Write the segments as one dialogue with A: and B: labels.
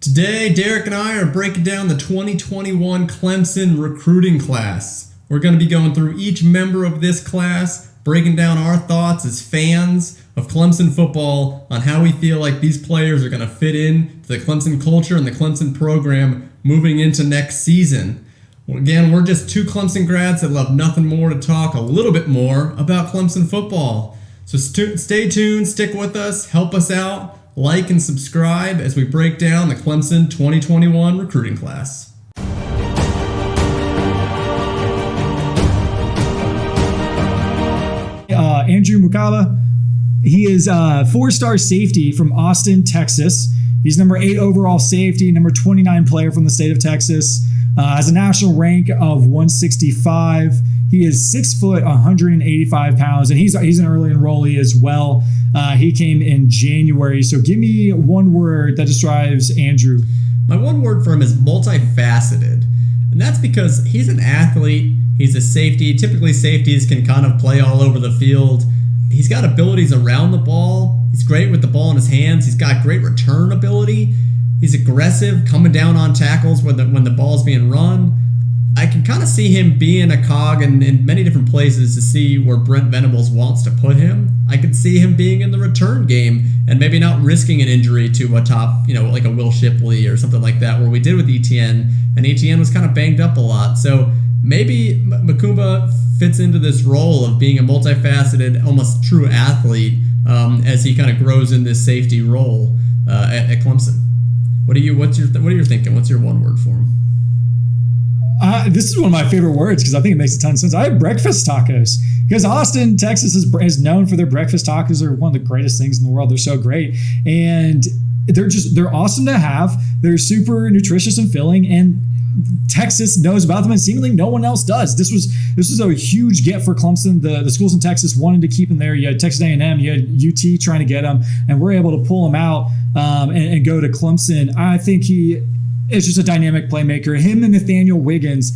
A: Today, Derek and I are breaking down the 2021 Clemson recruiting class. We're going to be going through each member of this class, breaking down our thoughts as fans of Clemson football on how we feel like these players are going to fit in to the Clemson culture and the Clemson program moving into next season. Well, again, we're just two Clemson grads that love nothing more to talk a little bit more about Clemson football. So stay tuned, stick with us, help us out, like and subscribe as we break down the Clemson 2021 recruiting class.
B: Andrew Mukuba, he is a four-star safety from Austin, Texas. He's number 8 overall safety, number 29 player from the state of Texas. Has a national rank of 165. He is 6 foot, 185 pounds, and he's an early enrollee as well. He came in January. So give me one word that describes Andrew.
A: My one word for him is multifaceted, and that's because he's an athlete. He's a safety. Typically, safeties can kind of play all over the field. He's got abilities around the ball. He's great with the ball in his hands. He's got great return ability. He's aggressive, coming down on tackles when the ball's being run. I can kind of see him being a cog in many different places to see where Brent Venables wants to put him. I could see him being in the return game and maybe not risking an injury to a top, like a Will Shipley or something like that, where we did with Etienne, and Etienne was kind of banged up a lot. So maybe Mukuba fits into this role of being a multifaceted, almost true athlete as he kind of grows in this safety role at Clemson. What are you thinking? What's your one word for him?
B: This is one of my favorite words because I think it makes a ton of sense. I have breakfast tacos because Austin, Texas is known for their breakfast tacos. They're one of the greatest things in the world. They're so great. And they're awesome to have. They're super nutritious and filling, and Texas knows about them, and seemingly no one else does. This was a huge get for Clemson. The schools in Texas wanted to keep him there. You had Texas A&M, you had UT trying to get him, and we're able to pull him out and go to Clemson. I think he is just a dynamic playmaker. Him and Nathaniel Wiggins,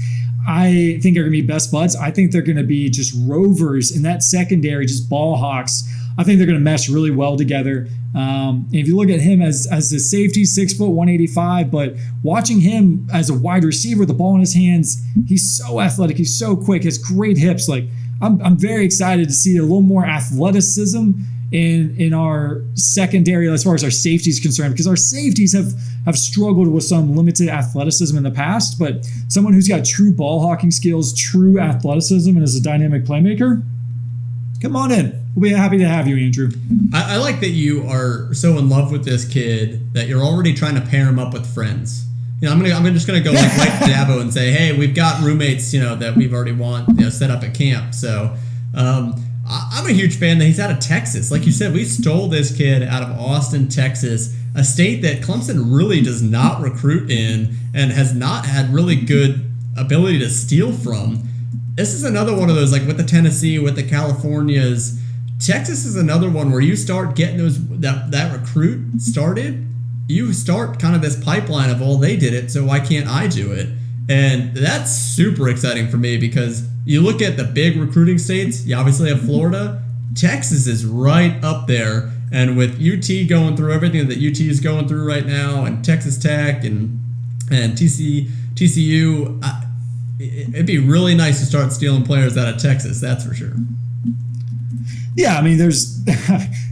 B: I think are going to be best buds. I think they're going to be just rovers in that secondary, just ball hawks. I think they're going to mesh really well together. And if you look at him as a safety, 6 foot, 185, but watching him as a wide receiver, the ball in his hands, he's so athletic, he's so quick, has great hips. Like I'm very excited to see a little more athleticism in our secondary as far as our safety is concerned, because our safeties have struggled with some limited athleticism in the past, but someone who's got true ball hawking skills, true athleticism, and is a dynamic playmaker, come on in. We'll be happy to have you, Andrew.
A: I like that you are so in love with this kid that you're already trying to pair him up with friends. I'm just gonna go like right to Dabo and say, hey, we've got roommates, that we've already set up at camp. So I'm a huge fan that he's out of Texas. Like you said, we stole this kid out of Austin, Texas, a state that Clemson really does not recruit in and has not had really good ability to steal from. This is another one of those, like with the Tennessee, with the Californias. Texas is another one where you start getting that recruit started. You start kind of this pipeline of, they did it, so why can't I do it? And that's super exciting for me because you look at the big recruiting states, you obviously have Florida. Texas is right up there. And with UT going through everything that UT is going through right now, and Texas Tech and TCU, it'd be really nice to start stealing players out of Texas, that's for sure.
B: Yeah, I mean, there's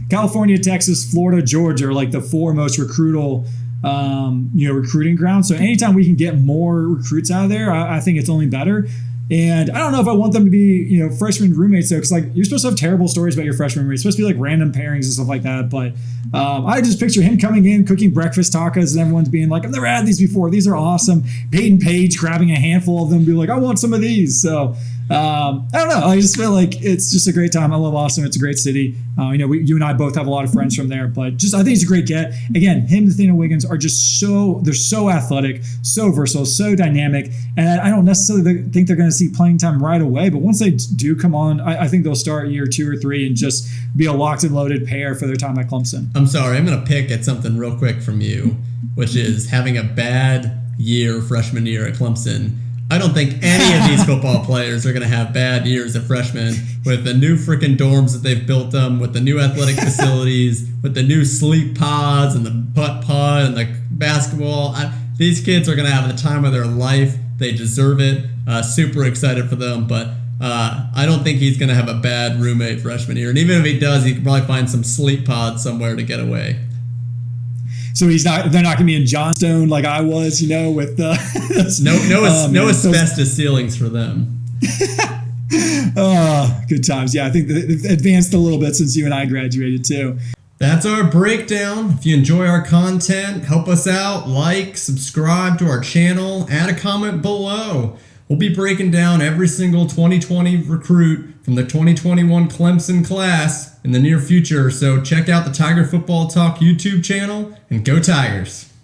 B: California, Texas, Florida, Georgia are like the 4 most recruiting grounds. So anytime we can get more recruits out of there, I think it's only better. And I don't know if I want them to be, freshman roommates though, because like you're supposed to have terrible stories about your freshman roommates. It's supposed to be like random pairings and stuff like that. But I just picture him coming in, cooking breakfast tacos, and everyone's being like, I've never had these before. These are awesome. Peyton Page grabbing a handful of them, and be like, I want some of these. So I don't know. I just feel like it's just a great time. I love Austin. It's a great city. You and I both have a lot of friends from there, but I think it's a great get. Again, him and Nathaniel Wiggins are just they're so athletic, so versatile, so dynamic. And I don't necessarily think they're going to see playing time right away, but once they do come on, I think they'll start year 2 or 3 and just be a locked and loaded pair for their time at Clemson.
A: I'm sorry. I'm going to pick at something real quick from you, which is having a bad freshman year at Clemson. I don't think any of these football players are going to have bad years as freshmen with the new freaking dorms that they've built them, with the new athletic facilities, with the new sleep pods and the putt and the basketball. These kids are going to have the time of their life. They deserve it. Super excited for them, but I don't think he's going to have a bad roommate freshman year. And even if he does, he can probably find some sleep pods somewhere to get away.
B: So they're not going to be in Johnstone like I was, with
A: no asbestos ceilings for them.
B: Oh, good times. Yeah, I think they've advanced a little bit since you and I graduated too.
A: That's our breakdown. If you enjoy our content, help us out, like, subscribe to our channel, add a comment below. We'll be breaking down every single 2020 recruit from the 2021 Clemson class in the near future. So check out the Tiger Football Talk YouTube channel and go Tigers.